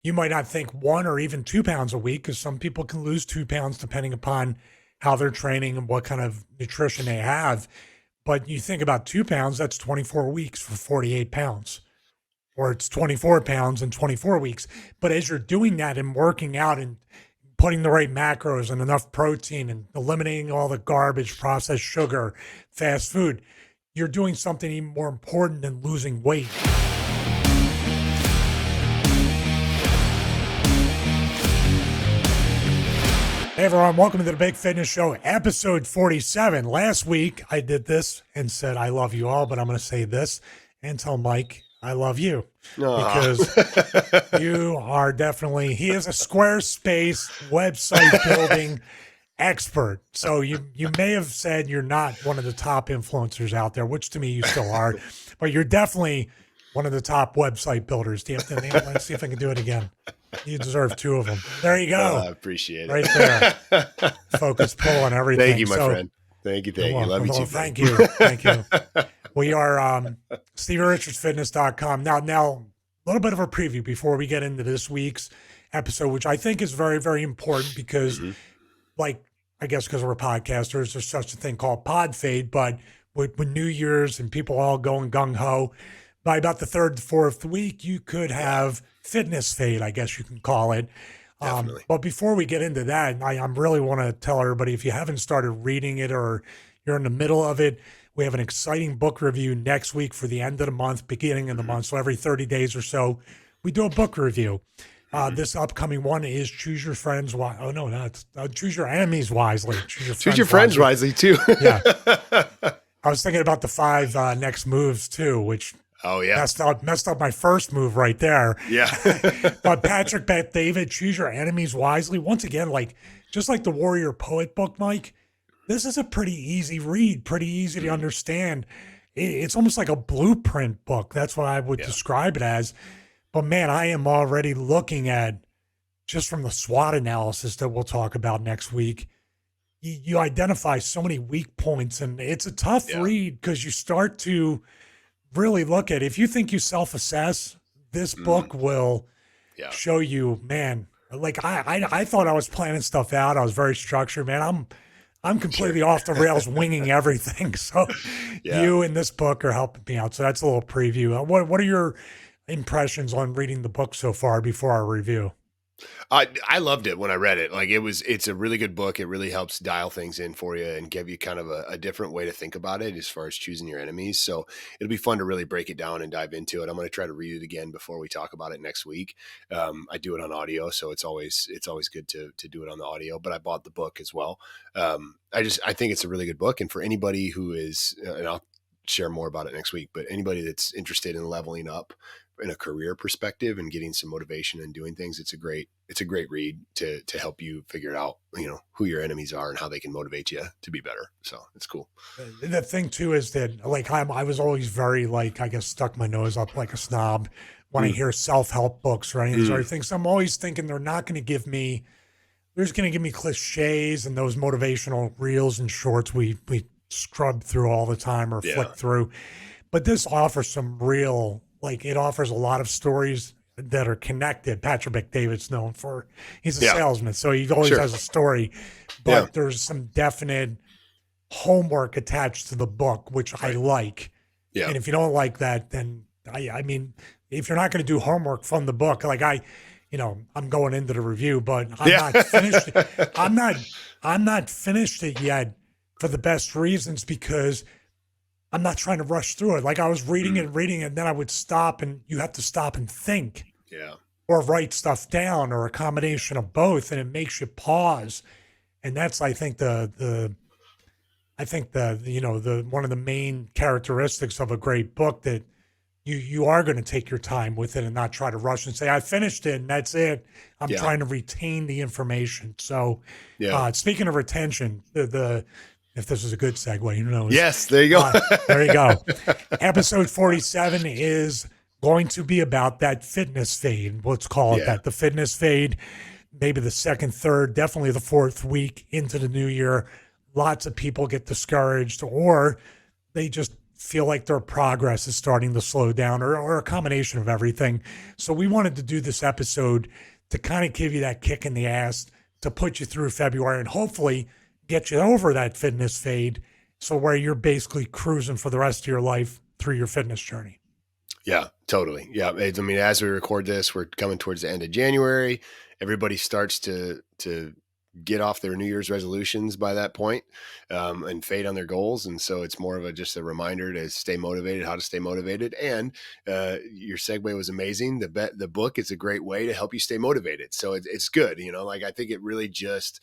you might not think 1 or even 2 pounds a week, because some people can lose 2 pounds depending upon how they're training and what kind of nutrition they have. But you think about 2 pounds, that's 24 weeks for 48 pounds, or it's 24 pounds in 24 weeks. But as you're doing that and working out and putting the right macros and enough protein and eliminating all the garbage, processed sugar, fast food, you're doing something even more important than losing weight. Hey everyone, welcome to the Big Fitness Show, episode 47. Last week I did this and said, I love you all, but I'm going to say this and tell Mike, I love you. Because you are definitely, he is a Squarespace website building expert. So you may have said you're not one of the top influencers out there, which to me you still are, but you're definitely one of the top website builders. Do you have to name? Let's see if I can do it again. You deserve 2 of them. There you go. I appreciate it. Right there. Focus, pull, and everything. Thank you, my friend. Thank you. Love you too. Thank you. Thank you. We are StevieRichardsFitness.com. Now, a little bit of a preview before we get into this week's episode, which I think is very, very important because, like, I guess because we're podcasters, there's such a thing called pod fade, but with New Year's and people all going gung-ho, by about the 3rd, 4th week, you could have fitness fade, I guess you can call it. But before we get into that, I really want to tell everybody, if you haven't started reading it or you're in the middle of it, we have an exciting book review next week for the end of the month, beginning of the month. So every 30 days or so, we do a book review. This upcoming one is Choose Your Friends Wisely. Oh, no, it's Choose Your Enemies Wisely. Choose your friends wisely, too. Yeah. I was thinking about the 5 next moves, too, which... Oh, yeah. Messed up my first move right there. Yeah. But Patrick Bet-David, Choose Your Enemies Wisely. Once again, just like the Warrior Poet book, Mike, this is a pretty easy read, pretty easy to understand. It's almost like a blueprint book. That's what I would describe it as. But man, I am already looking at, just from the SWOT analysis that we'll talk about next week, you identify so many weak points, and it's a tough read because you start to really look at, if you think you self-assess, this book will show you, man, like I thought I was planning stuff out. I was very structured, man. I'm completely off the rails, winging everything. So you in this book are helping me out. So that's a little preview. What are your impressions on reading the book so far before our review? I loved it when I read it. It's a really good book. It really helps dial things in for you and give you kind of a different way to think about it as far as choosing your enemies. So it'll be fun to really break it down and dive into it. I'm going to try to read it again before we talk about it next week. I do it on audio, so it's always good to do it on the audio, but I bought the book as well. I think it's a really good book. And for anybody who is, and I'll share more about it next week, but anybody that's interested in leveling up in a career perspective and getting some motivation and doing things, it's a great read to help you figure out, who your enemies are and how they can motivate you to be better. So it's cool. The thing too is that, I was always very, I guess, stuck my nose up like a snob when I hear self-help books or any of these other things. I'm always thinking they're just going to give me cliches and those motivational reels and shorts we scrub through all the time or flick through. But this offers some real, it offers a lot of stories that are connected. Patrick Bet-David's known for, he's a salesman, so he always has a story, but there's some definite homework attached to the book, which I like. Yeah. And if you don't like that, then I mean, if you're not going to do homework from the book, I'm going into the review, but I'm not finished. I'm not finished it yet for the best reasons, because I'm not trying to rush through it. I was reading it, and then I would stop, and you have to stop and think. Yeah. Or write stuff down, or a combination of both, and it makes you pause. And that's, I think, the one of the main characteristics of a great book, that you are going to take your time with it and not try to rush and say, I finished it and that's it. I'm trying to retain the information. So speaking of retention, if this is a good segue, who knows? Yes, there you go. There you go. Episode 47 is going to be about that fitness fade. Let's call it that. The fitness fade, maybe the 2nd, 3rd, definitely the 4th week into the new year. Lots of people get discouraged, or they just feel like their progress is starting to slow down, or a combination of everything. So we wanted to do this episode to kind of give you that kick in the ass to put you through February and hopefully get you over that fitness fade. So where you're basically cruising for the rest of your life through your fitness journey. Yeah, totally. Yeah. I mean, as we record this, we're coming towards the end of January. Everybody starts to get off their New Year's resolutions by that point, and fade on their goals. And so it's more of just a reminder to stay motivated, how to stay motivated. And your segue was amazing. The book is a great way to help you stay motivated. So it's good. Like I think it really just,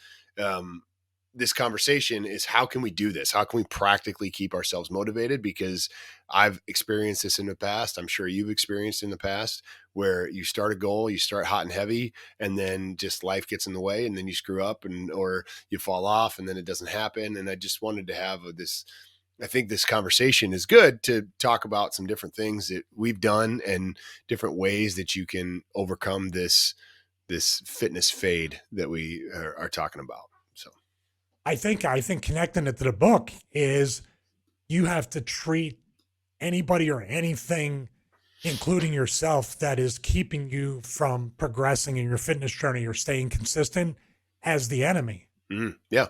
this conversation is, how can we do this? How can we practically keep ourselves motivated? Because I've experienced this in the past. I'm sure you've experienced in the past, where you start a goal, you start hot and heavy, and then just life gets in the way, and then you screw up, or you fall off, and then it doesn't happen. And I just wanted to have this. I think this conversation is good to talk about some different things that we've done and different ways that you can overcome this fitness fade that we are talking about. So. I think connecting it to the book is, you have to treat anybody or anything, including yourself, that is keeping you from progressing in your fitness journey or staying consistent, as the enemy. Yeah.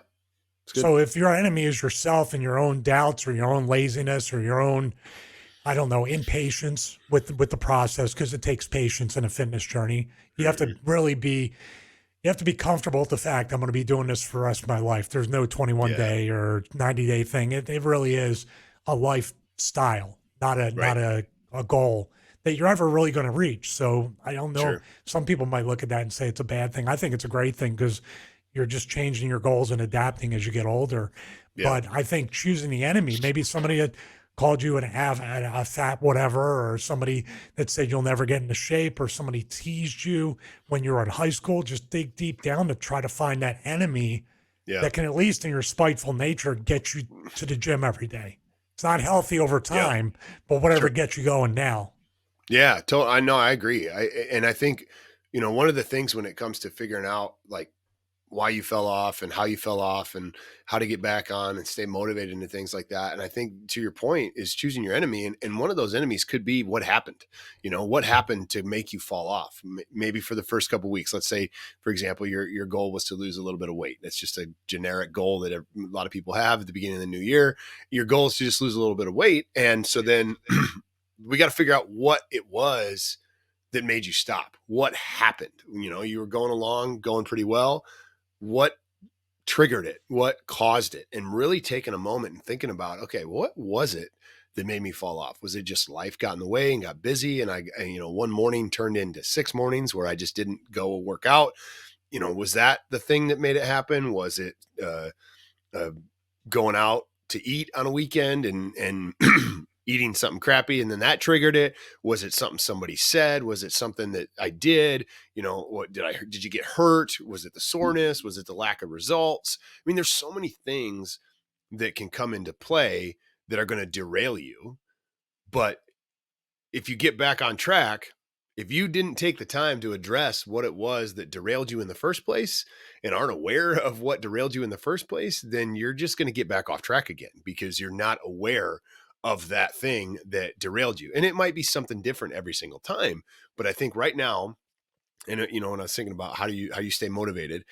So if your enemy is yourself and your own doubts or your own laziness or your own, I don't know, impatience with the process, because it takes patience in a fitness journey. You have to really be comfortable with the fact, I'm going to be doing this for the rest of my life. There's no 21 day or 90-day thing. It really is a lifestyle, not a goal that you're ever really going to reach. So I don't know. Sure. Some people might look at that and say it's a bad thing. I think it's a great thing, because you're just changing your goals and adapting as you get older. Yeah. But I think choosing the enemy, maybe somebody that called you a fat whatever, or somebody that said you'll never get into shape, or somebody teased you when you were in high school, just dig deep down to try to find that enemy that can, at least in your spiteful nature, get you to the gym every day. It's not healthy over time, but whatever gets you going now. Yeah, I know. I agree. I think, one of the things when it comes to figuring out like why you fell off and how you fell off and how to get back on and stay motivated and things like that. And I think, to your point, is choosing your enemy. And one of those enemies could be what happened, what happened to make you fall off. Maybe for the first couple of weeks, let's say, for example, your goal was to lose a little bit of weight. That's just a generic goal that a lot of people have at the beginning of the new year. Your goal is to just lose a little bit of weight. And so then we got to figure out what it was that made you stop. What happened? You were going along, going pretty well. What triggered it? What caused it? And really taking a moment and thinking about, okay, what was it that made me fall off? Was it just life got in the way and got busy? And one morning turned into 6 mornings where I just didn't go work out. Was that the thing that made it happen? Was it going out to eat on a weekend and eating something crappy, and then that triggered it? Was it something somebody said? Was it something that I did? What did you get hurt? Was it the soreness? Was it the lack of results? I mean, there's so many things that can come into play that are going to derail you. But if you get back on track, if you didn't take the time to address what it was that derailed you in the first place and aren't aware of what derailed you in the first place, then you're just going to get back off track again, because you're not aware of that thing that derailed you. And it might be something different every single time. But I think right now, and when I was thinking about how you stay motivated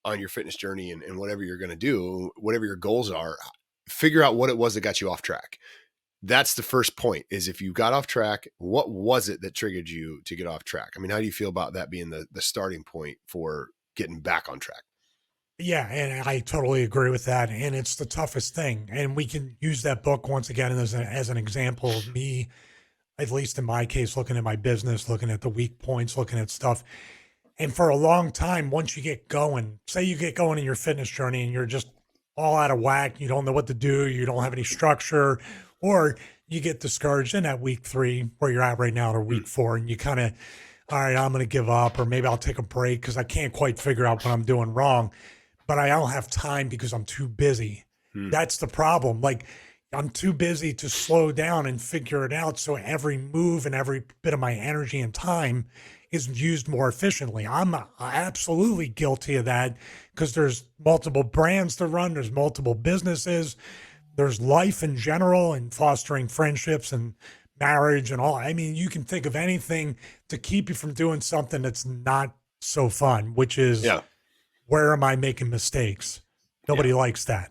on your fitness journey and whatever you're going to do, whatever your goals are, figure out what it was that got you off track. That's the first point, is if you got off track, what was it that triggered you to get off track? I mean, how do you feel about that being the starting point for getting back on track? Yeah, and I totally agree with that. And it's the toughest thing. And we can use that book once again as an example of me, at least in my case, looking at my business, looking at the weak points, looking at stuff. And for a long time, once you get going, say you get going in your fitness journey and you're just all out of whack, you don't know what to do, you don't have any structure, or you get discouraged in that week 3 where you're at right now, or week 4, and you kind of, all right, I'm going to give up, or maybe I'll take a break because I can't quite figure out what I'm doing wrong. But I don't have time because I'm too busy. That's the problem. Like, I'm too busy to slow down and figure it out. So every move and every bit of my energy and time is used more efficiently. I'm absolutely guilty of that, because there's multiple brands to run. There's multiple businesses. there's life in general and fostering friendships and marriage and all. I mean, you can think of anything to keep you from doing something that's not so fun, which is Yeah. where am I making mistakes? Yeah. Nobody likes that. Right.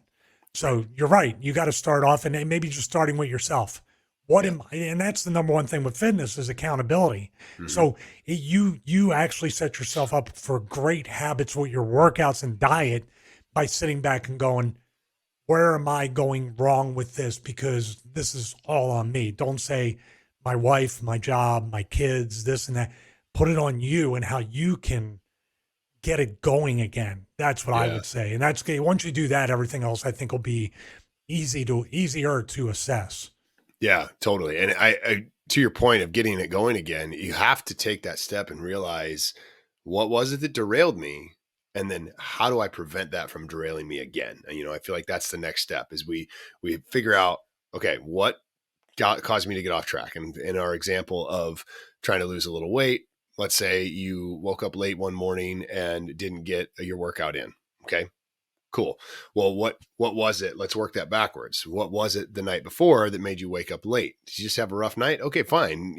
So you're right. You got to start off and maybe just starting with yourself. What Yeah. am I? And that's the number one thing with fitness is accountability. Hmm. So you actually set yourself up for great habits with your workouts and diet by sitting back and going, where am I going wrong with this? Because this is all on me. Don't say my wife, my job, my kids, this and that. Put it on you and how you can get it going again. That's what I Yeah. would say. And that's once you do that, everything else I think will be easier to assess. Yeah, totally. And I to your point of getting it going again, you have to take that step and realize what was it that derailed me? And then how do I prevent that from derailing me again? And, I feel like that's the next step is we figure out, okay, what caused me to get off track. And in our example of trying to lose a little weight, let's say you woke up late one morning and didn't get your workout in. Okay. Cool. Well, what was it? Let's work that backwards. What was it the night before that made you wake up late? Did you just have a rough night? Okay, fine.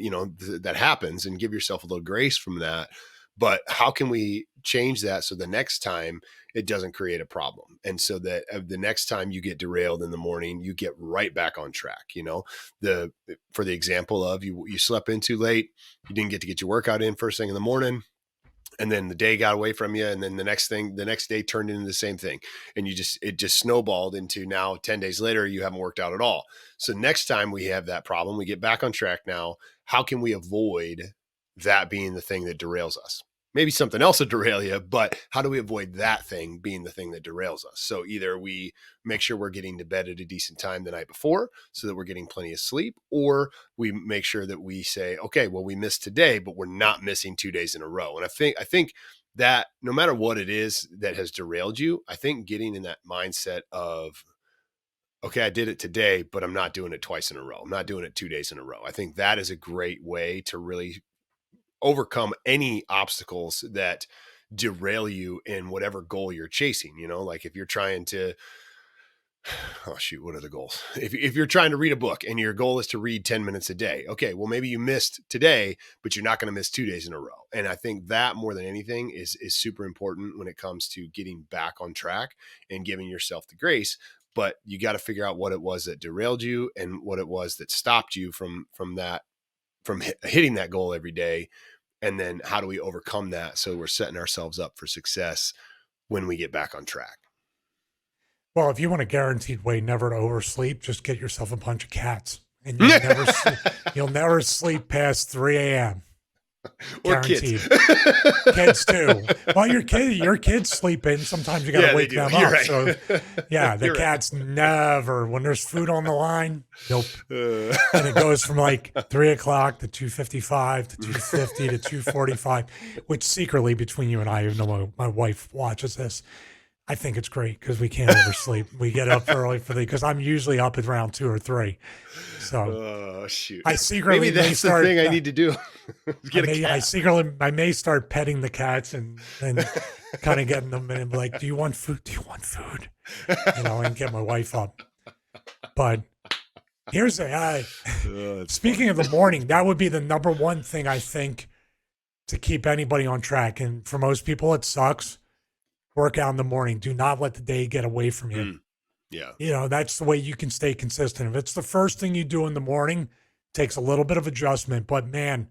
That happens, and give yourself a little grace from that. But how can we change that so the next time it doesn't create a problem? And so that the next time you get derailed in the morning, you get right back on track. The for the example of you slept in too late, you didn't get to get your workout in first thing in the morning, and then the day got away from you, and then the next day turned into the same thing, and it just snowballed into now 10 days later you haven't worked out at all. So next time we have that problem, we get back on track. Now how can we avoid that being the thing that derails us? Maybe something else will derail you, but how do we avoid that thing being the thing that derails us? So either we make sure we're getting to bed at a decent time the night before so that we're getting plenty of sleep, or we make sure that we say, okay, well, we missed today, but we're not missing 2 days in a row. And I think that no matter what it is that has derailed you, I think getting in that mindset of, okay, I did it today, but I'm not doing it twice in a row. I'm not doing it 2 days in a row. I think that is a great way to really overcome any obstacles that derail you in whatever goal you're chasing. Like if you're trying to, oh shoot, what are the goals? If you're trying to read a book and your goal is to read 10 minutes a day, okay, well maybe you missed today, but you're not going to miss 2 days in a row. And I think that more than anything is super important when it comes to getting back on track and giving yourself the grace. But you got to figure out what it was that derailed you and what it was that stopped you from hitting that goal every day. And then how do we overcome that so we're setting ourselves up for success when we get back on track? Well, if you want a guaranteed way never to oversleep, just get yourself a bunch of cats and you'll never sleep past 3 a.m. Or Guaranteed. kids. Kids too. Well, your kids sleep in. Sometimes you got to Yeah, they wake do. them You're up. right. So yeah, the You're right. cats never, when there's food on the line, nope. Uh, And it goes from like 3 o'clock to 2:55 to 2:50 to 2:45, which secretly between you and I, even though my wife watches this, I think it's great because we can't oversleep. We get up early because I'm usually up at around 2 or 3. So oh shoot! I secretly Maybe that's the thing I need to do. Get a cat. I may start petting the cats and kind of getting them and be like, "Do you want food? Do you want food?" And get my wife up. But here's speaking of the morning, that would be the number one thing I think to keep anybody on track. And for most people, it sucks. Work out in the morning. Do not let the day get away from you. Yeah. That's the way you can stay consistent. If it's the first thing you do in the morning, takes a little bit of adjustment. But man,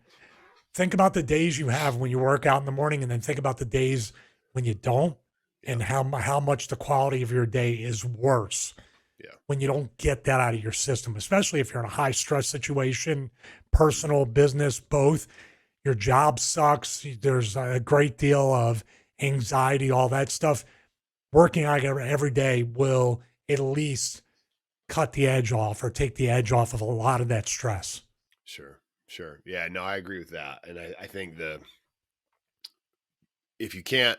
think about the days you have when you work out in the morning, and then think about the days when you don't, and how much the quality of your day is worse when you don't get that out of your system, especially if you're in a high stress situation, personal, business, both. Your job sucks. There's a great deal of anxiety, all that stuff. Working out every day will at least cut the edge off or take the edge off of a lot of that stress. Sure. Yeah, no, I agree with that. And I think if you can't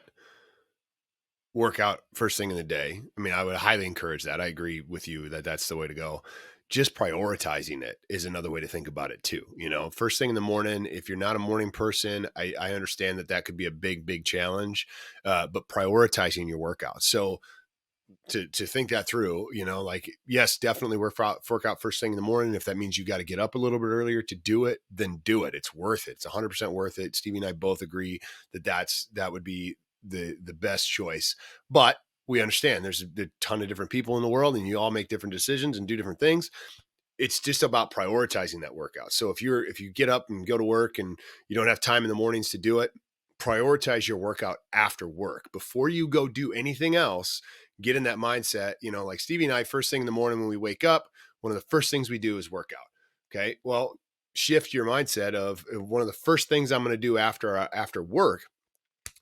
work out first thing in the day, I mean, I would highly encourage that. I agree with you that that's the way to go. Just prioritizing it is another way to think about it too. First thing in the morning, if you're not a morning person, I understand that could be a big challenge, but prioritizing your workout. So to think that through, like, yes, definitely work out first thing in the morning. If that means you got to get up a little bit earlier to do it, then do it. It's worth it. It's 100% worth it. Stevie and I both agree that would be the best choice. But we understand there's a ton of different people in the world, and you all make different decisions and do different things. It's just about prioritizing that workout. So if you get up and go to work and you don't have time in the mornings to do it, prioritize your workout after work. Before you go do anything else, get in that mindset. Like Stevie and I, first thing in the morning when we wake up, one of the first things we do is work out. Okay. Well, shift your mindset of one of the first things I'm going to do after work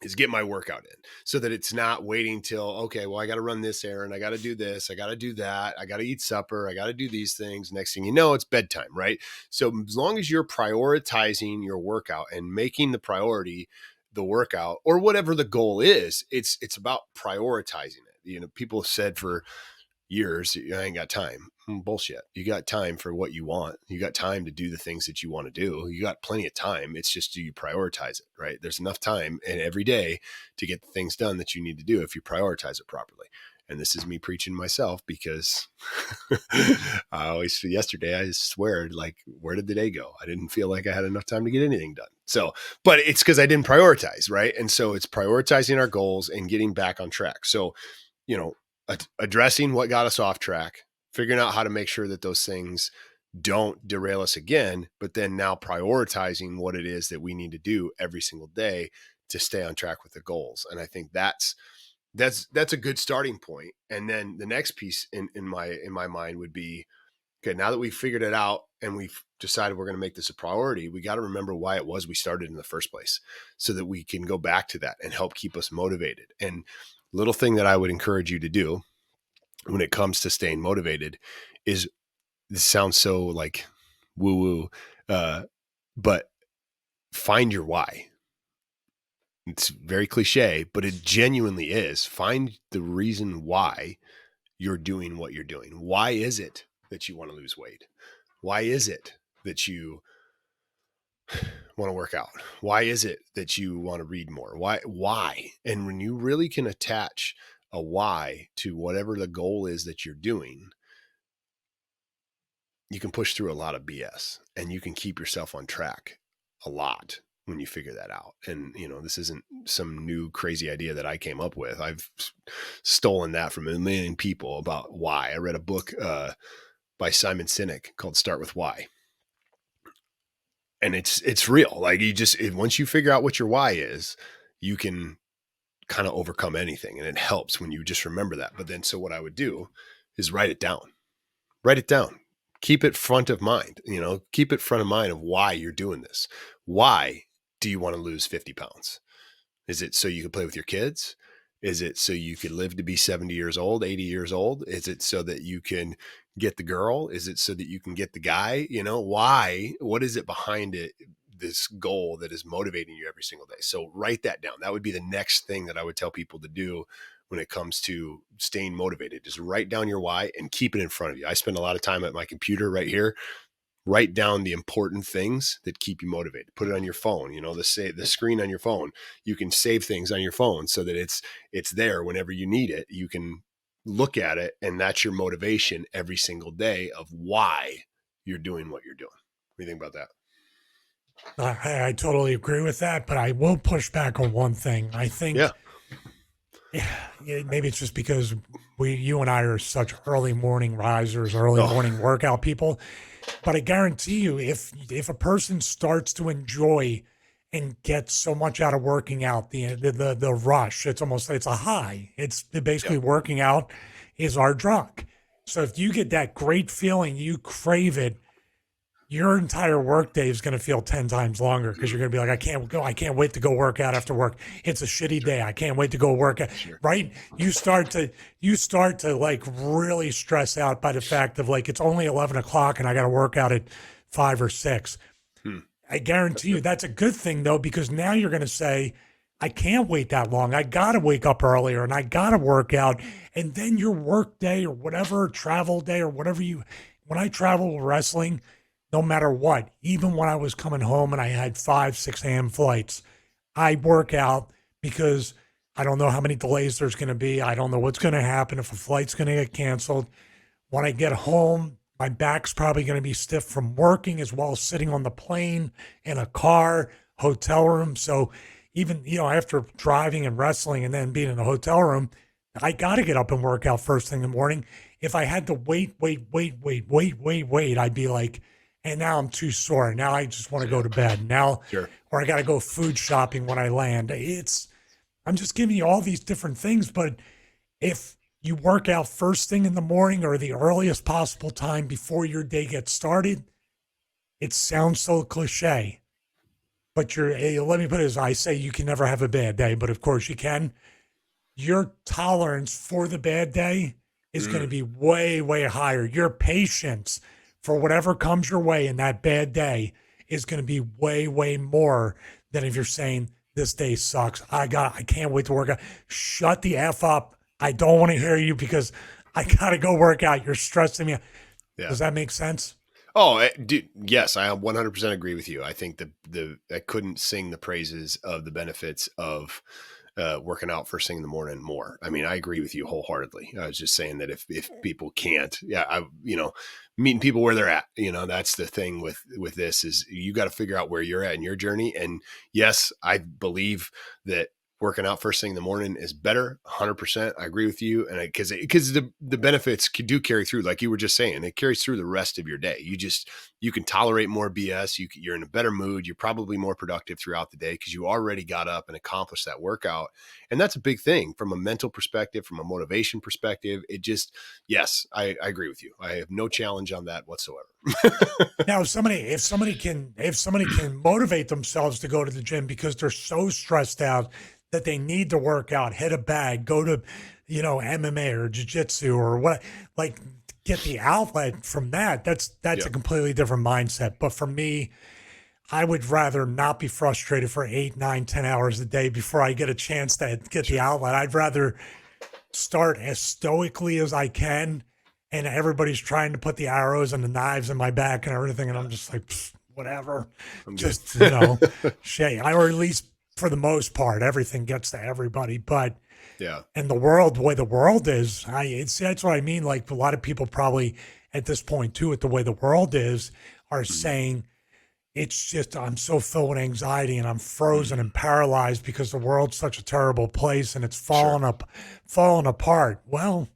is get my workout in, so that it's not waiting till, okay, well, I got to run this errand. I got to do this. I got to do that. I got to eat supper. I got to do these things. Next thing you know, it's bedtime, right? So as long as you're prioritizing your workout and making the priority the workout, or whatever the goal is, it's about prioritizing it. People have said for years, I ain't got time. Bullshit. You got time for what you want. You got time to do the things that you want to do. You got plenty of time. It's just, do you prioritize it, right? There's enough time in every day to get the things done that you need to do if you prioritize it properly. And this is me preaching myself, because yesterday, I swear, like, where did the day go? I didn't feel like I had enough time to get anything done. So, but it's because I didn't prioritize, right? And so it's prioritizing our goals and getting back on track. So, addressing what got us off track, figuring out how to make sure that those things don't derail us again, but then now prioritizing what it is that we need to do every single day to stay on track with the goals. And I think that's a good starting point. And then the next piece in my mind would be, okay, now that we've figured it out and we've decided we're going to make this a priority, we got to remember why it was we started in the first place, so that we can go back to that and help keep us motivated. And little thing that I would encourage you to do when it comes to staying motivated is, this sounds so like woo woo, but find your why. It's very cliche, but it genuinely is. Find the reason why you're doing what you're doing. Why is it that you want to lose weight? Why is it that you want to work out? Why is it that you want to read more? Why? And when you really can attach a why to whatever the goal is that you're doing, you can push through a lot of BS, and you can keep yourself on track a lot when you figure that out. And, this isn't some new crazy idea that I came up with. I've stolen that from a million people about why. I read a book by Simon Sinek called Start With Why. And it's real. Like, once you figure out what your why is, you can kind of overcome anything. And it helps when you just remember that. But then, so what I would do is write it down. Keep it front of mind, keep it front of mind of why you're doing this. Why do you want to lose 50 pounds? Is it so you can play with your kids? Is it so you could live to be 70 years old, 80 years old? Is it so that you can get the girl? Is it so that you can get the guy? Why? What is it behind it? This goal that is motivating you every single day. So write that down. That would be the next thing that I would tell people to do when it comes to staying motivated. Just write down your why and keep it in front of you. I spend a lot of time at my computer right here. Write down the important things that keep you motivated. Put it on your phone, the screen on your phone. You can save things on your phone so that it's there whenever you need it. You can look at it, and that's your motivation every single day of why you're doing what you're doing. What do you think about that? I totally agree with that, but I will push back on one thing. I think, maybe it's just because you and I are such early morning risers, early morning workout people. But I guarantee you, if a person starts to enjoy and get so much out of working out, the rush, it's a high. It's basically working out is our drug. So if you get that great feeling, you crave it, your entire workday is going to feel 10 times longer, because you're going to be like, I can't wait to go work out after work. It's a shitty day. I can't wait to go work out. Sure. Right. You start to like really stress out by the fact of like, it's only 11 o'clock and I got to work out at 5 or 6. I guarantee you that's a good thing though, because now you're going to say, I can't wait that long. I got to wake up earlier and I got to work out. And then your work day or whatever, travel day or whatever when I travel wrestling, no matter what, even when I was coming home and I had 5, 6 a.m. flights, I work out because I don't know how many delays there's going to be. I don't know what's going to happen if a flight's going to get canceled. When I get home, my back's probably going to be stiff from working as well as sitting on the plane, in a car, hotel room. So even, after driving and wrestling and then being in the hotel room, I got to get up and work out first thing in the morning. If I had to wait, I'd be like, and now I'm too sore. Now I just want to go to bed. Now, Sure. or I got to go food shopping when I land. I'm just giving you all these different things. But if you work out first thing in the morning or the earliest possible time before your day gets started, it sounds so cliche. But let me put it as I say, you can never have a bad day, but of course you can. Your tolerance for the bad day is going to be way, way higher. Your patience for whatever comes your way in that bad day is going to be way, way more than if you're saying this day sucks. I can't wait to work out. Shut the F up. I don't want to hear you because I got to go work out. You're stressing me out. Yeah. Does that make sense? Oh, dude, yes, I 100% agree with you. I think I couldn't sing the praises of the benefits of working out first thing in the morning more. I mean, I agree with you wholeheartedly. I was just saying that if people can't, meeting people where they're at, that's the thing with this is you got to figure out where you're at in your journey. And yes, I believe that working out first thing in the morning is better. 100%. I agree with you. And because the benefits do carry through, like you were just saying, it carries through the rest of your day. You can tolerate more BS. You're in a better mood. You're probably more productive throughout the day because you already got up and accomplished that workout. And that's a big thing from a mental perspective, from a motivation perspective. Yes, I agree with you. I have no challenge on that whatsoever. Now, if somebody can motivate themselves to go to the gym because they're so stressed out that they need to work out, hit a bag, go to, MMA or jiu-jitsu or what, like get the outlet from that. That's a completely different mindset. But for me, I would rather not be frustrated for 8, 9, 10 hours a day before I get a chance to get the outlet. I'd rather start as stoically as I can, and everybody's trying to put the arrows and the knives in my back and everything, and I'm just like, whatever. I'm just shit. Or at least for the most part, everything gets to everybody. But yeah, and the way the world is, that's what I mean. Like a lot of people probably at this point too, at the way the world is, are saying it's just I'm so filled with anxiety and I'm frozen and paralyzed because the world's such a terrible place and it's falling apart. Well,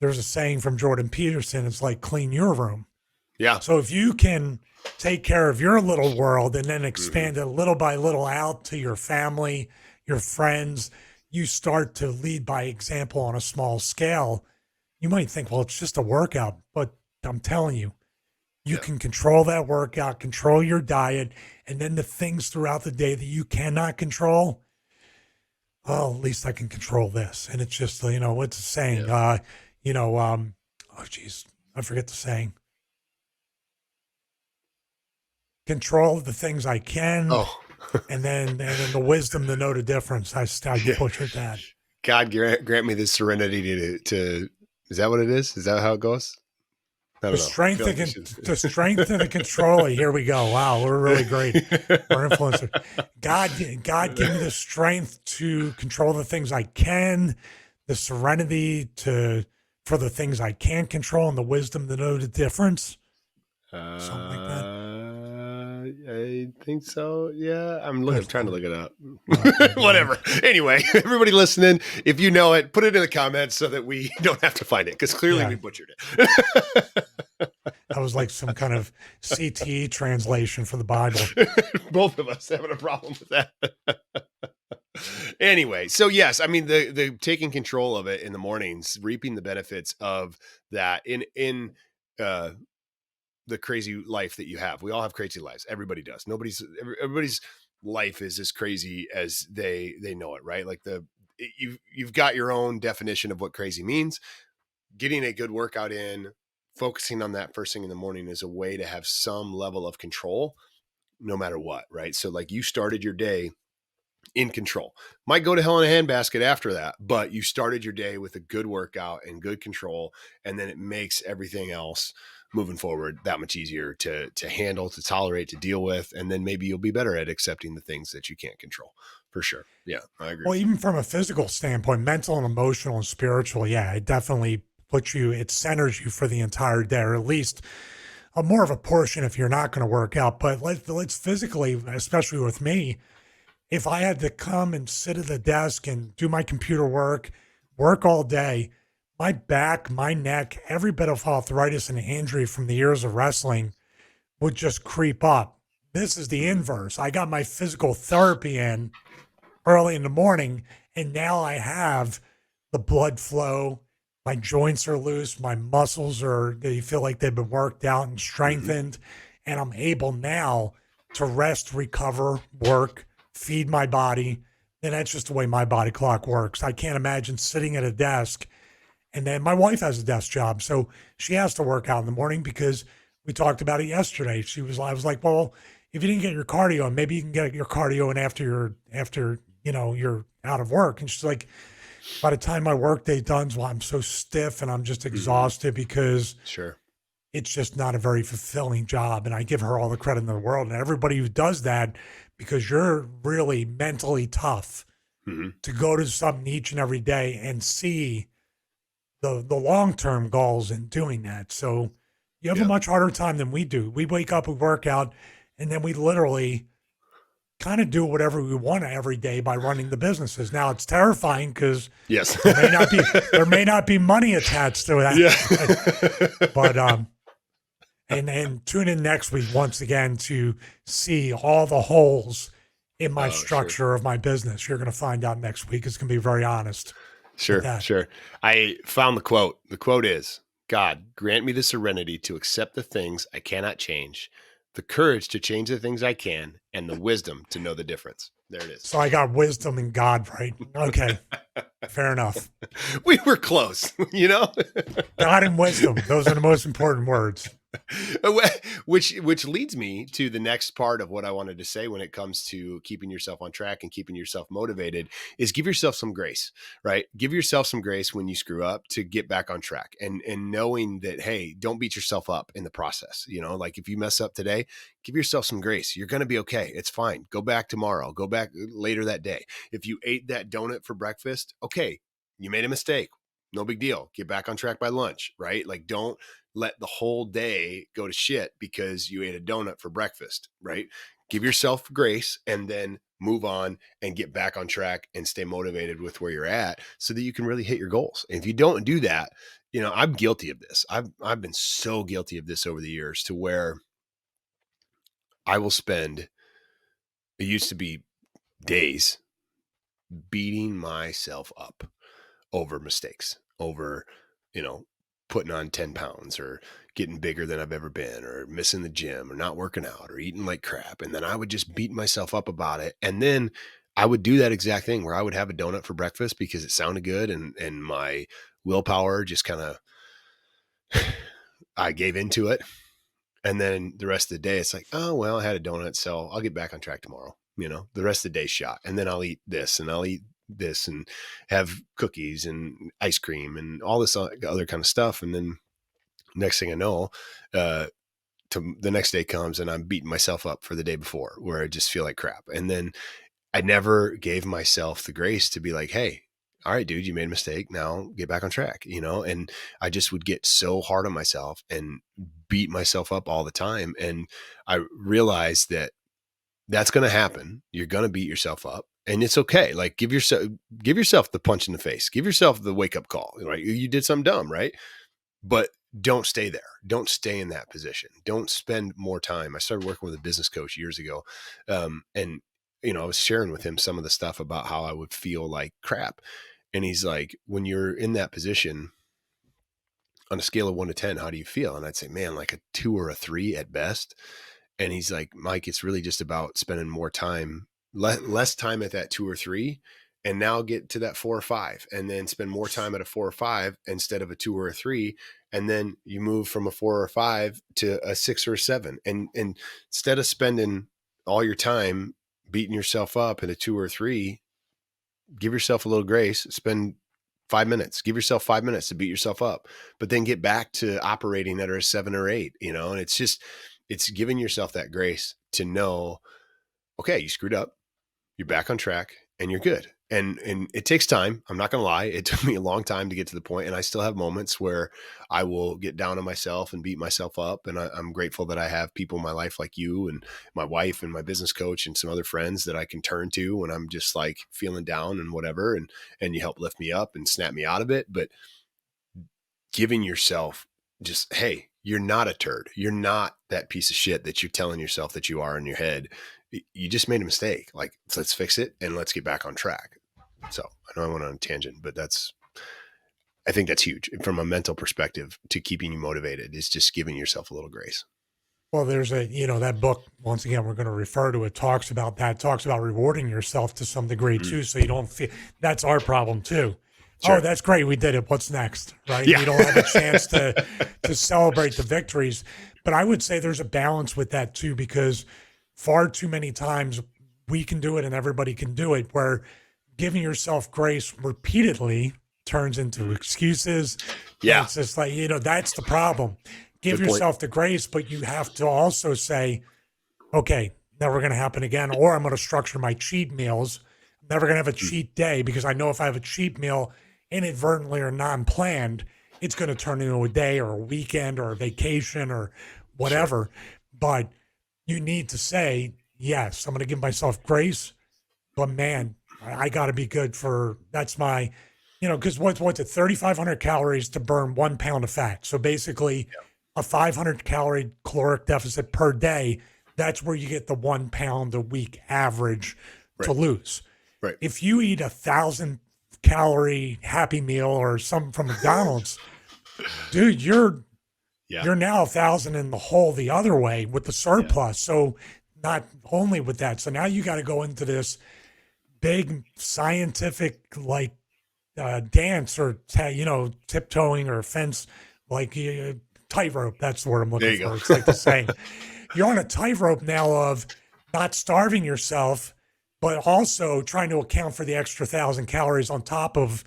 there's a saying from Jordan Peterson. It's like clean your room. Yeah. So if you can take care of your little world and then expand it little by little out to your family, your friends, you start to lead by example on a small scale. You might think, well, it's just a workout, but I'm telling you, you can control that workout, control your diet, and then the things throughout the day that you cannot control. Well, at least I can control this. And it's just, what's the saying? Yeah. Oh geez, I forget the saying. Control the things I can. Oh. and then the wisdom to know the difference. I butchered that. God grant me the serenity to is that what it is? Is that how it goes? The strength of the controller. Here we go. Wow, we're really great. We're influencers. God give me the strength to control the things I can, the serenity for the things I can't control, and the wisdom to know the difference. Something like that. I think so. Yeah, I'm trying to look it up. Whatever. Anyway, everybody listening, if you know it, put it in the comments so that we don't have to find it because clearly we butchered it. That was like some kind of CTE translation for the Bible. Both of us having a problem with that. Anyway, so yes, I mean the taking control of it in the mornings, reaping the benefits of that in the crazy life that you have. We all have crazy lives. Everybody does. Everybody's life is as crazy as they know it, right? Like you've got your own definition of what crazy means. Getting a good workout in, focusing on that first thing in the morning is a way to have some level of control no matter what, right? So like you started your day in control. Might go to hell in a handbasket after that, but you started your day with a good workout and good control, and then it makes everything else moving forward that much easier to handle, to tolerate, to deal with. And then maybe you'll be better at accepting the things that you can't control, for sure. Yeah, I agree Well, with you. even from a physical standpoint, mental and emotional and spiritual, yeah, it definitely puts you, it centers you for the entire day, or at least a more of a portion if you're not going to work out. But let's physically, especially with me, if I had to come and sit at the desk and do my computer work all day, my back, my neck, every bit of arthritis and injury from the years of wrestling would just creep up. This is the Mhm. inverse. I got my physical therapy in early in the morning, and now I have the blood flow. My joints are loose. My muscles are, they feel like they've been worked out and Mhm. strengthened. And I'm able now to rest, recover, work, feed my body. And that's just the way my body clock works. I can't imagine sitting at a desk. And then my wife has a desk job. So she has to work out in the morning because we talked about it yesterday. I was like, well, if you didn't get your cardio in, maybe you can get your cardio in after, you're out of work. And she's like, by the time my work day done, well, I'm so stiff and I'm just Mhm. exhausted because Sure. it's just not a very fulfilling job. And I give her all the credit in the world. And everybody who does that, because you're really mentally tough Mhm. to go to something each and every day and see the long term goals in doing that. So you have a Yeah. much harder time than we do. We wake up, we work out, and then we literally kind of do whatever we want every day by running the businesses. Now it's terrifying because Yes. there may not be money attached to that, Yeah. but and tune in next week once again to see all the holes in my Oh, sure. structure of my business. You're going to find out next week. It's going to be very honest with Sure, that. sure. I found the quote. The quote is, God, grant me the serenity to accept the things I cannot change, the courage to change the things I can, and the wisdom to know the difference. There it is. So I got wisdom in God, right? Okay, fair enough. We were close, you know? God and wisdom. Those are the most important words. which leads me to the next part of what I wanted to say when it comes to keeping yourself on track and keeping yourself motivated is give yourself some grace, right? Give yourself some grace when you screw up to get back on track, and knowing that, hey, don't beat yourself up in the process. You know, like if you mess up today, give yourself some grace. You're going to be okay. It's fine. Go back tomorrow. Go back later that day. If you ate that donut for breakfast, okay, you made a mistake. No big deal. Get back on track by lunch, right? Like don't let the whole day go to shit because you ate a donut for breakfast, right? Give yourself grace and then move on and get back on track and stay motivated with where you're at so that you can really hit your goals. And if you don't do that, you know, I'm guilty of this. I've been so guilty of this over the years to where I will spend, it used to be days, beating myself up over mistakes, over, you know, putting on 10 pounds or getting bigger than I've ever been or missing the gym or not working out or eating like crap. And then I would just beat myself up about it. And then I would do that exact thing where I would have a donut for breakfast because it sounded good and my willpower just kind of I gave into it. And then the rest of the day, it's like, oh, well, I had a donut, so I'll get back on track tomorrow. You know, the rest of the day's shot. And then I'll eat this and I'll eat this and have cookies and ice cream and all this other kind of stuff. And then next thing I know, uh, the next day comes and I'm beating myself up for the day before where I just feel like crap. And then I never gave myself the grace to be like, hey, all right, dude, you made a mistake. Now get back on track, you know? And I just would get so hard on myself and beat myself up all the time. And I realized that that's going to happen. You're going to beat yourself up and it's okay. Like give yourself the punch in the face, give yourself the wake up call, right? You did something dumb, right? But don't stay there. Don't stay in that position. Don't spend more time. I started working with a business coach years ago. And, you know, I was sharing with him some of the stuff about how I would feel like crap. And he's like, when you're in that position on a scale of 1 to 10, how do you feel? And I'd say, man, like a 2 or a 3 at best. And he's like, Mike, it's really just about spending more time, less time at that 2 or 3, and now get to that 4 or 5, and then spend more time at a 4 or 5 instead of a 2 or a 3. And then you move from a 4 or 5 to a 6 or a 7. And instead of spending all your time beating yourself up at a 2 or 3, give yourself a little grace, spend 5 minutes. Give yourself 5 minutes to beat yourself up, but then get back to operating at a 7 or 8, and it's giving yourself that grace to know, okay, you screwed up, you're back on track, and you're good. And it takes time. I'm not going to lie. It took me a long time to get to the point, and I still have moments where I will get down on myself and beat myself up. And I'm grateful that I have people in my life like you and my wife and my business coach and some other friends that I can turn to when I'm just like feeling down and whatever. And you help lift me up and snap me out of it. But giving yourself just, hey, you're not a turd. You're not that piece of shit that you're telling yourself that you are in your head. You just made a mistake. Like, let's fix it and let's get back on track. So I know I went on a tangent, but I think that's huge from a mental perspective to keeping you motivated, is just giving yourself a little grace. Well, there's that book, once again, we're going to refer to it, talks about rewarding yourself to some degree too. So you don't feel, that's our problem too. Sure. Oh, that's great. We did it. What's next? Right. Yeah. We don't have a chance to celebrate the victories, but I would say there's a balance with that too, because far too many times we can do it and everybody can do it, where giving yourself grace repeatedly turns into excuses. Yeah. It's just like, that's the problem. Give yourself the grace, but you have to also say, okay, never going to happen again. Or I'm going to structure my cheat meals. I'm never going to have a cheat day, because I know if I have a cheat meal inadvertently or non-planned, it's going to turn into a day or a weekend or a vacation or whatever. Sure. But you need to say, yes, I'm going to give myself grace, but man, I got to be good that's my, because what's it, 3,500 calories to burn 1 pound of fat. So basically a 500 calorie caloric deficit per day, that's where you get the 1 pound a week average to lose. Right. If you eat 1,000 calorie Happy Meal or something from McDonald's, dude, you're now 1,000 in the hole the other way with the surplus. Yeah. So not only with that, so now you got to go into this big scientific dance or tiptoeing or fence, like tightrope. That's the word I'm looking for. It's like the same. You're on a tightrope now of not starving yourself, but also trying to account for the extra 1,000 calories on top of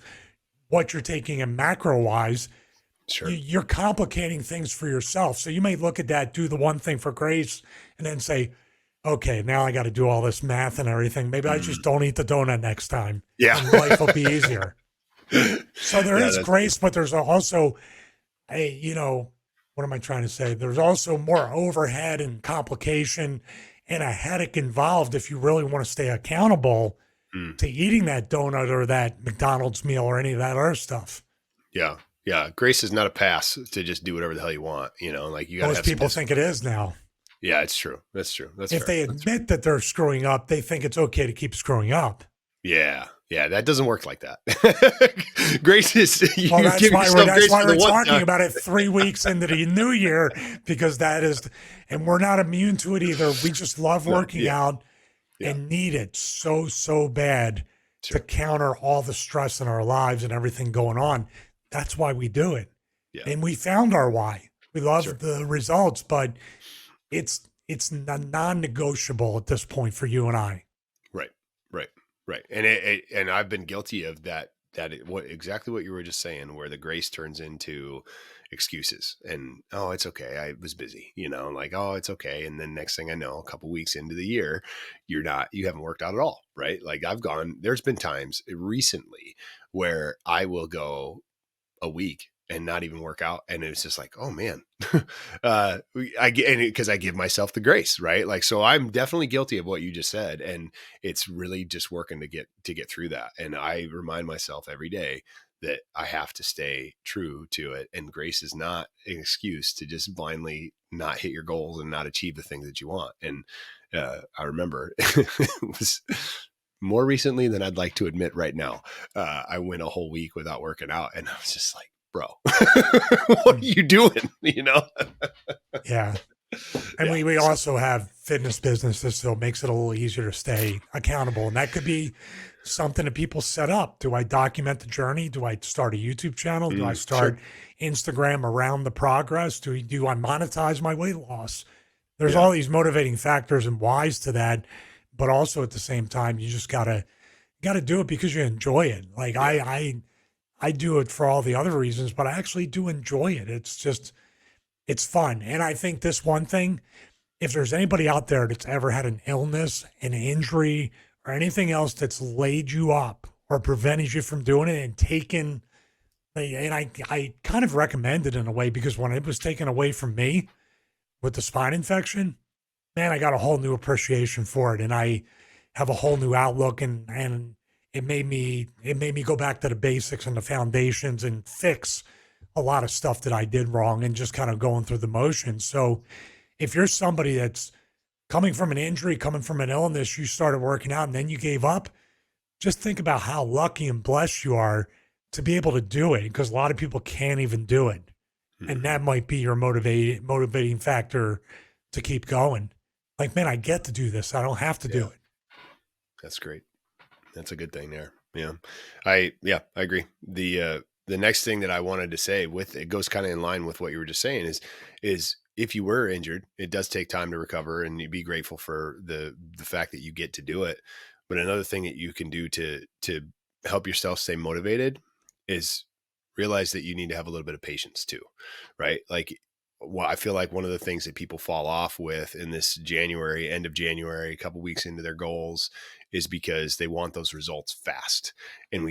what you're taking in macro wise. Sure. You're complicating things for yourself. So you may look at that, do the one thing for grace, and then say, okay, now I got to do all this math and everything. Maybe I just don't eat the donut next time. Yeah. And life will be easier. So there is grace, but there's also what am I trying to say? There's also more overhead and complication and a headache involved if you really want to stay accountable to eating that donut or that McDonald's meal or any of that other stuff. Yeah. Yeah. Grace is not a pass to just do whatever the hell you want. Like you got most people think it is now. Yeah, it's true. That's true. That's if fair. They admit that they're screwing up, they think it's okay to keep screwing up. Yeah. Yeah. That doesn't work like that. Grace is, that's why we're talking about it 3 weeks into the new year, because and we're not immune to it either. We just love working out and need it so bad to counter all the stress in our lives and everything going on. That's why we do it. Yeah. And we found our why. We love the results, but it's non-negotiable at this point for you and I. Right. And I've been guilty of that exactly what you were just saying, where the grace turns into excuses and, oh, it's okay, I was busy, oh, it's okay. And then next thing I know, a couple weeks into the year, you haven't worked out at all. Right. Like there's been times recently where I will go a week and not even work out. And it's just like, oh man, because I give myself the grace, right? Like, so I'm definitely guilty of what you just said. And it's really just working to get through that. And I remind myself every day that I have to stay true to it. And grace is not an excuse to just blindly not hit your goals and not achieve the things that you want. And I remember it was more recently than I'd like to admit right now. I went a whole week without working out, and I was just like, bro, what are you doing? Yeah. And we also have fitness businesses, so it makes it a little easier to stay accountable. And that could be something that people set up. Do I document the journey? Do I start a YouTube channel? Do I start Instagram around the progress? Do I monetize my weight loss? There's all these motivating factors and whys to that. But also at the same time, you just gotta do it because you enjoy it. Like I I do it for all the other reasons, but I actually do enjoy it. It's fun. And I think this one thing, if there's anybody out there that's ever had an illness, an injury, or anything else that's laid you up or prevented you from doing it and taken, and I kind of recommend it in a way because when it was taken away from me with the spine infection, man, I got a whole new appreciation for it. And I have a whole new outlook and it made me go back to the basics and the foundations and fix a lot of stuff that I did wrong and just kind of going through the motions. So if you're somebody that's coming from an injury, coming from an illness, you started working out and then you gave up, just think about how lucky and blessed you are to be able to do it because a lot of people can't even do it. And that might be your motivating factor to keep going. Like, man, I get to do this. I don't have to do it. That's great. That's a good thing there. Yeah. I agree. The next thing that I wanted to say with it goes kind of in line with what you were just saying is if you were injured, it does take time to recover and you'd be grateful for the fact that you get to do it. But another thing that you can do to help yourself stay motivated is realize that you need to have a little bit of patience too, right? Like, well, I feel like one of the things that people fall off with in this January, end of January, a couple weeks into their goals is because they want those results fast. And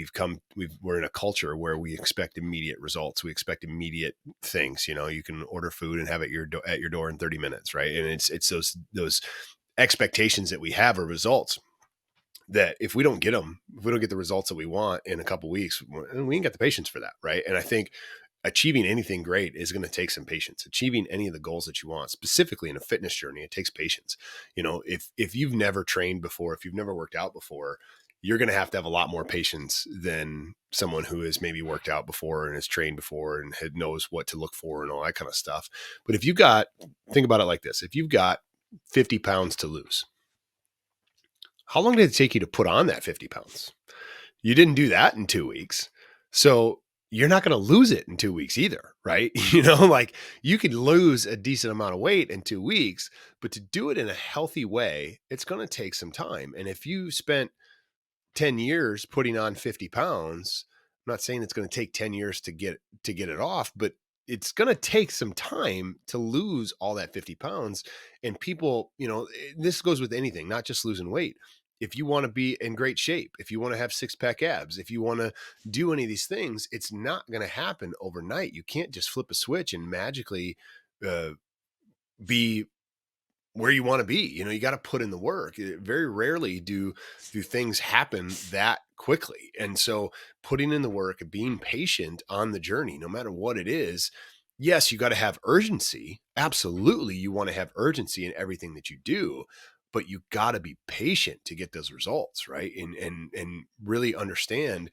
we're in a culture where we expect immediate results. We expect immediate things. You know, you can order food and have it at your door in 30 minutes. Right. And it's those expectations that we have are results that if we don't get them, if we don't get the results that we want in a couple weeks, we ain't got the patience for that. Right. And I think achieving anything great is going to take some patience. Achieving any of the goals that you want, specifically in a fitness journey, it takes patience. You know, if you've never trained before, if you've never worked out before, you're going to have a lot more patience than someone who has maybe worked out before and has trained before and knows what to look for and all that kind of stuff. But if you've got, think about it like this, if you've got 50 pounds to lose, how long did it take you to put on that 50 pounds? You didn't do that in 2 weeks. So you're not going to lose it in 2 weeks either, right? You know, like you could lose a decent amount of weight in 2 weeks, but to do it in a healthy way, it's going to take some time. And if you spent 10 years putting on 50 pounds, I'm not saying it's going to take 10 years to get it off, but it's going to take some time to lose all that 50 pounds. And people, you know, this goes with anything, not just losing weight. If you want to be in great shape, if you want to have 6-pack abs, if you want to do any of these things, it's not going to happen overnight. You can't just flip a switch and magically be where you want to be. You know, you got to put in the work. Very rarely do things happen that quickly. And so putting in the work, being patient on the journey, no matter what it is, yes, you got to have urgency. Absolutely. You want to have urgency in everything that you do, but you got to be patient to get those results, right? And really understand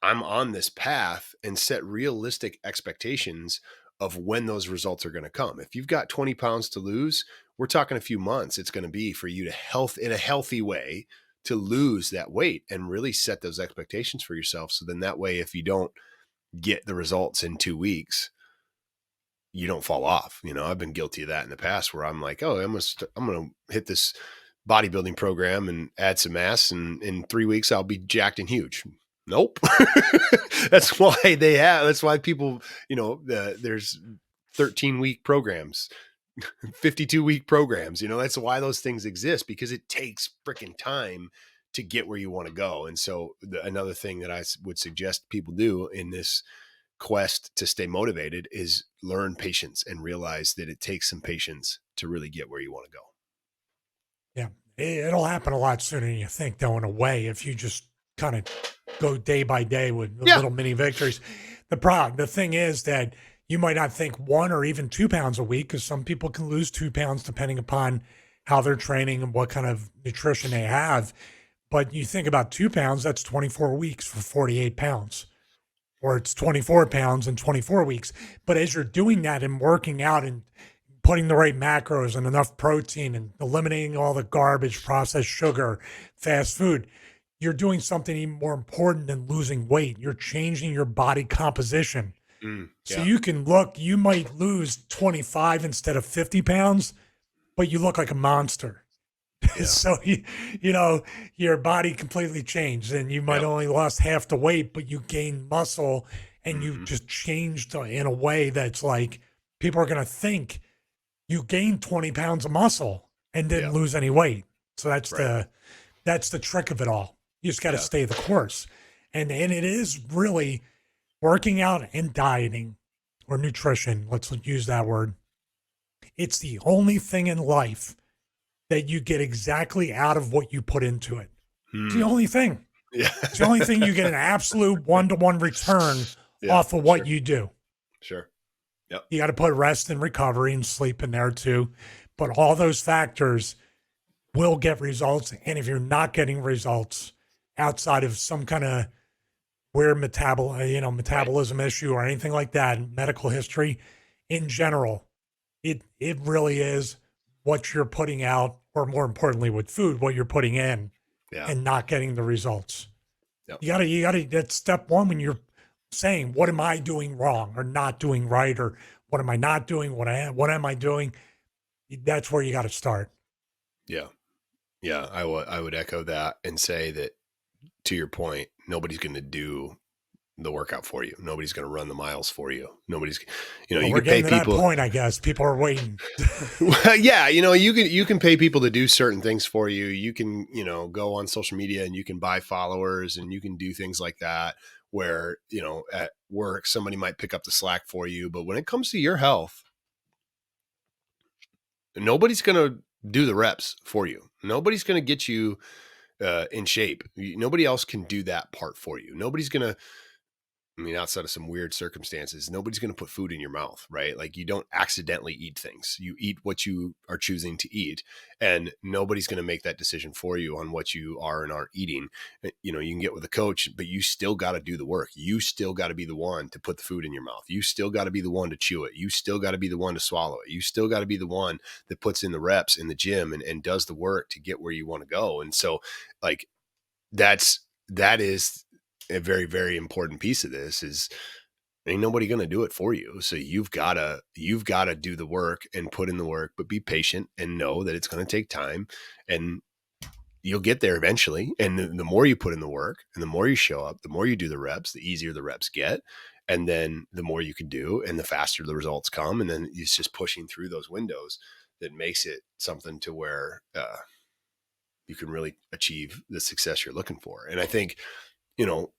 I'm on this path and set realistic expectations of when those results are going to come. If you've got 20 pounds to lose, we're talking a few months. It's going to be for you to in a healthy way to lose that weight and really set those expectations for yourself. So then that way, if you don't get the results in 2 weeks, you don't fall off. You know, I've been guilty of that in the past where I'm like, oh, I'm going to hit this bodybuilding program and add some mass. And in 3 weeks, I'll be jacked and huge. Nope. That's why people, you know, there's 13-week programs, 52-week programs, you know, that's why those things exist, because it takes freaking time to get where you want to go. And so another thing that I would suggest people do in this quest to stay motivated is learn patience and realize that it takes some patience to really get where you want to go. Yeah. It'll happen a lot sooner than you think, though, in a way, if you just kind of go day by day with little mini victories. The thing is that you might not think 1 or even 2 pounds a week, because some people can lose 2 pounds depending upon how they're training and what kind of nutrition they have. But you think about 2 pounds, that's 24 weeks for 48 pounds. Or it's 24 pounds in 24 weeks. But as you're doing that and working out and putting the right macros and enough protein and eliminating all the garbage, processed sugar, fast food, you're doing something even more important than losing weight. You're changing your body composition. So you might lose 25 instead of 50 pounds, but you look like a monster Yeah. So your body completely changed, and you might Yep. only lost half the weight, but you gained muscle, and you Hmm. just changed in a way that's like people are going to think you gained 20 pounds of muscle and didn't Yeah. lose any weight. So that's Right. the trick of it all. You just got to Yeah. stay the course. And it is really working out and dieting or nutrition. Let's use that word. It's the only thing in life that you get exactly out of what you put into it. It's the Hmm. only thing. Yeah. It's the only thing you get an absolute one-to-one return Yeah. off of what Sure. you do. Sure. Yep. You got to put rest and recovery and sleep in there too. But all those factors will get results. And if you're not getting results outside of some kind of weird Right. metabolism issue or anything like that, medical history in general, it really is what you're putting out, or more importantly, with food, what you're putting in, Yeah. and not getting the results. Yep. You gotta. That's step one when you're saying, "What am I doing wrong or not doing right, or what am I not doing? What am I doing?" That's where you got to start. Yeah. Yeah. I would echo that and say that, to your point, nobody's going to do the workout for you. Nobody's going to run the miles for you. Nobody's, Well, you we're could pay getting to that people. point, I guess. People are waiting. Well, yeah, you can pay people to do certain things for you. You can, go on social media and you can buy followers and you can do things like that where, at work somebody might pick up the slack for you, but when it comes to your health, nobody's going to do the reps for you. Nobody's going to get you in shape. Nobody else can do that part for you. Nobody's going to, outside of some weird circumstances, nobody's going to put food in your mouth, right? Like, you don't accidentally eat things. You eat what you are choosing to eat, and nobody's going to make that decision for you on what you are and aren't eating. You can get with a coach, but you still got to do the work. You still got to be the one to put the food in your mouth. You still got to be the one to chew it. You still got to be the one to swallow it. You still got to be the one that puts in the reps in the gym and does the work to get where you want to go. And so, like, that is a very, very important piece of this. Is ain't nobody going to do it for you. So you've got to do the work and put in the work, but be patient and know that it's going to take time, and you'll get there eventually. And the more you put in the work and the more you show up, the more you do the reps, the easier the reps get. And then the more you can do and the faster the results come. And then it's just pushing through those windows that makes it something to where you can really achieve the success you're looking for. And I think, you know,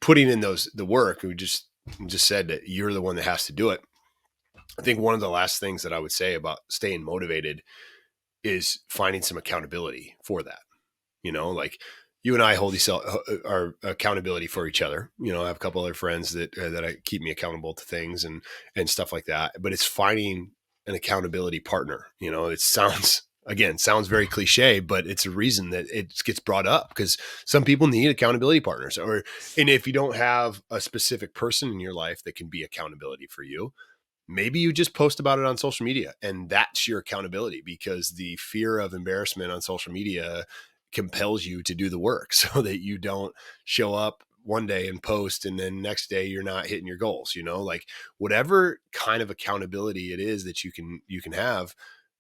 putting in the work, we just said that you're the one that has to do it. I think one of the last things that I would say about staying motivated is finding some accountability for that. Like, you and I hold our accountability for each other. I have a couple other friends that I keep me accountable to things and stuff like that. But it's finding an accountability partner. It sounds very cliche, but it's a reason that it gets brought up, because some people need accountability partners. And if you don't have a specific person in your life that can be accountability for you, maybe you just post about it on social media and that's your accountability, because the fear of embarrassment on social media compels you to do the work so that you don't show up one day and post and then next day you're not hitting your goals. Like, whatever kind of accountability it is that you can have,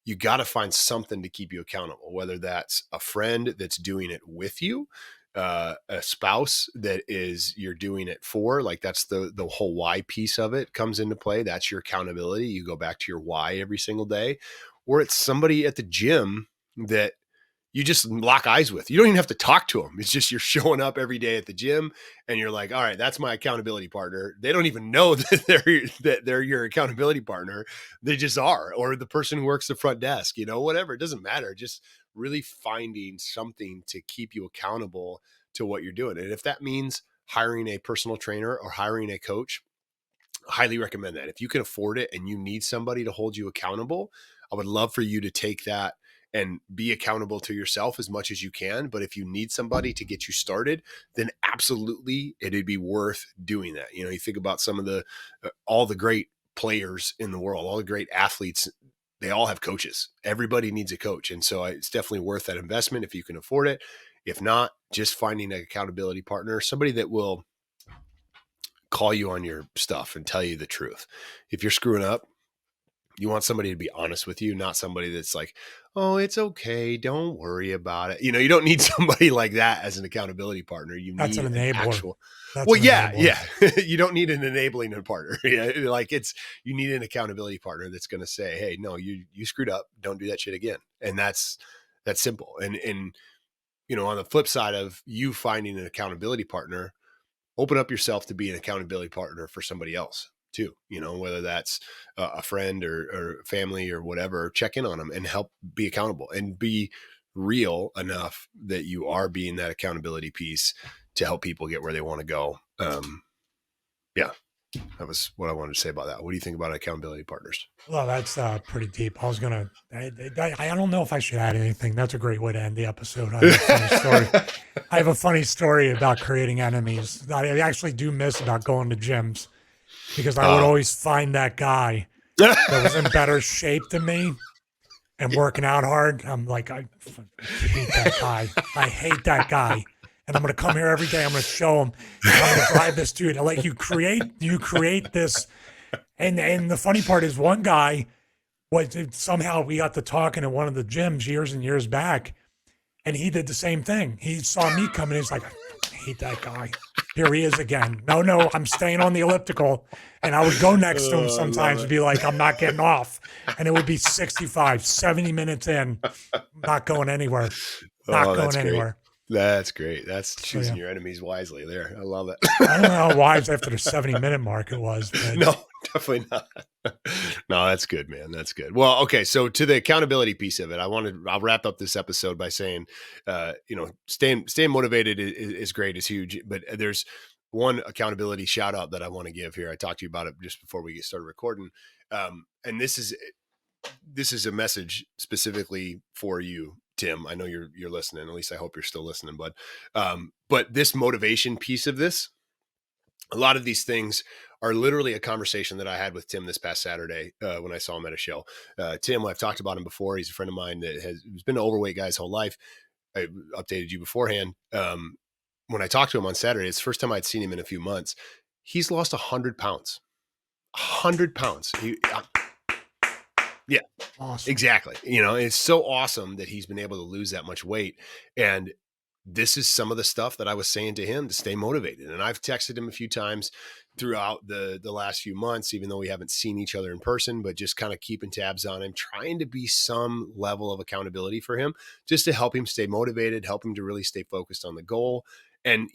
you got to find something to keep you accountable, whether that's a friend that's doing it with you, a spouse that is you're doing it for. Like, that's the whole why piece of it comes into play. That's your accountability. You go back to your why every single day. Or it's somebody at the gym that you just lock eyes with. You don't even have to talk to them. It's just you're showing up every day at the gym and you're like, all right, that's my accountability partner. They don't even know that they're your accountability partner. They just are. Or the person who works the front desk, whatever. It doesn't matter. Just really finding something to keep you accountable to what you're doing. And if that means hiring a personal trainer or hiring a coach, highly recommend that. If you can afford it and you need somebody to hold you accountable, I would love for you to take that and be accountable to yourself as much as you can. But if you need somebody to get you started, then absolutely it'd be worth doing that. You think about some of all the great players in the world, all the great athletes, they all have coaches. Everybody needs a coach. And so it's definitely worth that investment if you can afford it. If not, just finding an accountability partner, somebody that will call you on your stuff and tell you the truth. If you're screwing up, You want somebody to be honest with you, not somebody that's like, "Oh, it's okay. Don't worry about it." You don't need somebody like that as an accountability partner. You That's an need an enabler. actual That's Well, an yeah, enabler. yeah. You don't need an enabling partner. Yeah, like you need an accountability partner that's going to say, "Hey, no, you screwed up. Don't do that shit again." And that's simple. And on the flip side of you finding an accountability partner, open up yourself to be an accountability partner for somebody else too, whether that's a friend or family or whatever. Check in on them and help be accountable and be real enough that you are being that accountability piece to help people get where they want to go. Yeah, that was what I wanted to say about that. What do you think about accountability partners? Well, that's pretty deep. I don't know if I should add anything. That's a great way to end the episode. I have a funny story. I have a funny story about creating enemies. I actually do miss about going to gyms because I would uh, always find that guy that was in better shape than me and working out hard. I'm like, I hate that guy. I hate that guy. And I'm going to come here every day. I'm going to show him, and I'm going to drive this dude. Like you create this. And the funny part is one guy somehow we got to talking at one of the gyms years and years back, and he did the same thing. He saw me coming. He's like, I hate that guy. Here he is again. No, I'm staying on the elliptical. And I would go next to him I love sometimes and it. be like, I'm not getting off. And it would be 65, 70 minutes in, not going anywhere. Not Oh, going that's great. Anywhere. That's great. That's So, choosing yeah. your enemies wisely there. I love it. I don't know how wise after the 70-minute mark it was, but No, definitely not. No, that's good, man. That's good. Well, okay. So to the accountability piece of it, I'll wrap up this episode by saying, staying motivated is great, is huge, but there's one accountability shout out that I want to give here. I talked to you about it just before we get started recording. And this is a message specifically for you, Tim. I know you're listening. At least I hope you're still listening, bud. But this motivation piece of this, a lot of these things are literally a conversation that I had with Tim this past Saturday when I saw him at a show. Tim, I've talked about him before. He's a friend of mine that has been an overweight guy his whole life. I updated you beforehand. When I talked to him on Saturday, it's the first time I'd seen him in a few months. He's lost 100 pounds. 100 pounds. Yeah, awesome. exactly. It's so awesome that he's been able to lose that much weight. And this is some of the stuff that I was saying to him to stay motivated. And I've texted him a few times throughout the last few months, even though we haven't seen each other in person, but just kind of keeping tabs on him, trying to be some level of accountability for him, just to help him stay motivated, help him to really stay focused on the goal. And,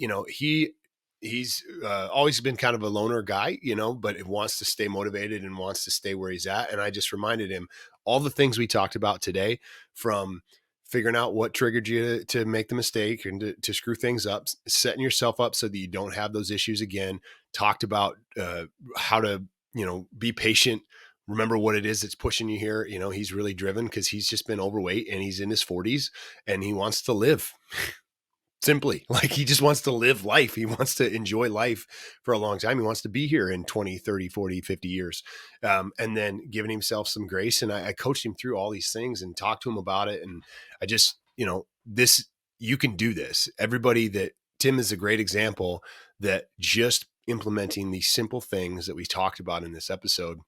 he's always been kind of a loner guy, but it wants to stay motivated and wants to stay where he's at. And I just reminded him all the things we talked about today, from figuring out what triggered you to make the mistake and to screw things up, setting yourself up so that you don't have those issues again. Talked about how to, be patient. Remember what it is that's pushing you here. He's really driven because he's just been overweight and he's in his 40s and he wants to live. Simply, like, he just wants to live life. He wants to enjoy life for a long time. He wants to be here in 20, 30, 40, 50 years. And then giving himself some grace. And I coached him through all these things and talked to him about it. And I just, you can do this. Tim is a great example that just implementing these simple things that we talked about in this episode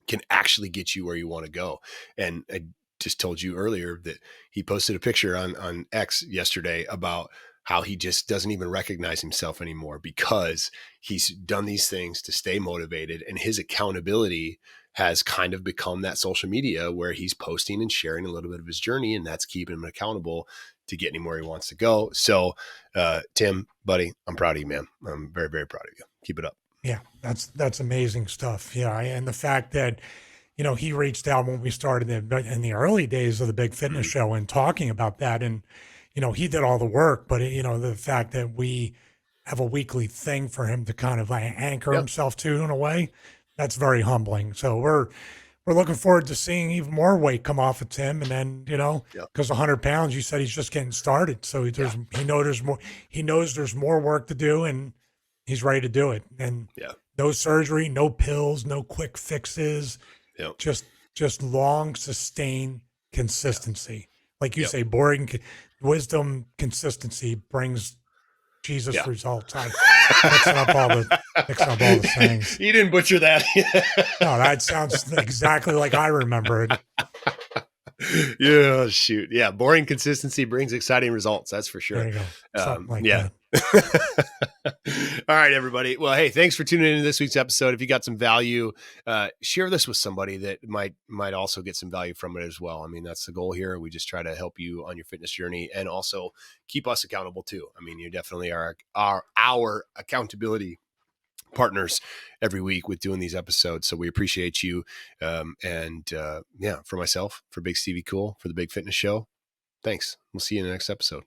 can actually get you where you want to go. And I just told you earlier that he posted a picture on X yesterday about how he just doesn't even recognize himself anymore because he's done these things to stay motivated, and his accountability has kind of become that social media where he's posting and sharing a little bit of his journey, and that's keeping him accountable to getting him where he wants to go. So, Tim, buddy, I'm proud of you, man. I'm very, very proud of you. Keep it up. Yeah, that's amazing stuff. Yeah, and the fact that he reached out when we started in the early days of the Big Fitness Show and talking about that, and he did all the work, but the fact that we have a weekly thing for him to kind of anchor Yep. himself to in a way, that's very humbling. So we're looking forward to seeing even more weight come off of Tim, and then Yep. because 100 pounds, you said he's just getting started, so he knows there's more work to do, and he's ready to do it. And Yeah. no surgery, no pills, no quick fixes, Yep. just long, sustained consistency. Like you Yep. say, boring wisdom, consistency brings Jesus Yeah. results. I'm mixing up all the sayings. You didn't butcher that. No, that sounds exactly like I remember it. Yeah, shoot. Yeah, boring consistency brings exciting results. That's for sure. There you go. Something like Yeah. that. All right, everybody. Well, hey, thanks for tuning into this week's episode. If you got some value, share this with somebody that might also get some value from it as well. I mean, that's the goal here. We just try to help you on your fitness journey and also keep us accountable too. I mean, you definitely are our accountability partners every week with doing these episodes. So we appreciate you. Yeah, for myself, for Big Stevie Cool, for the Big Fitness Show. Thanks. We'll see you in the next episode.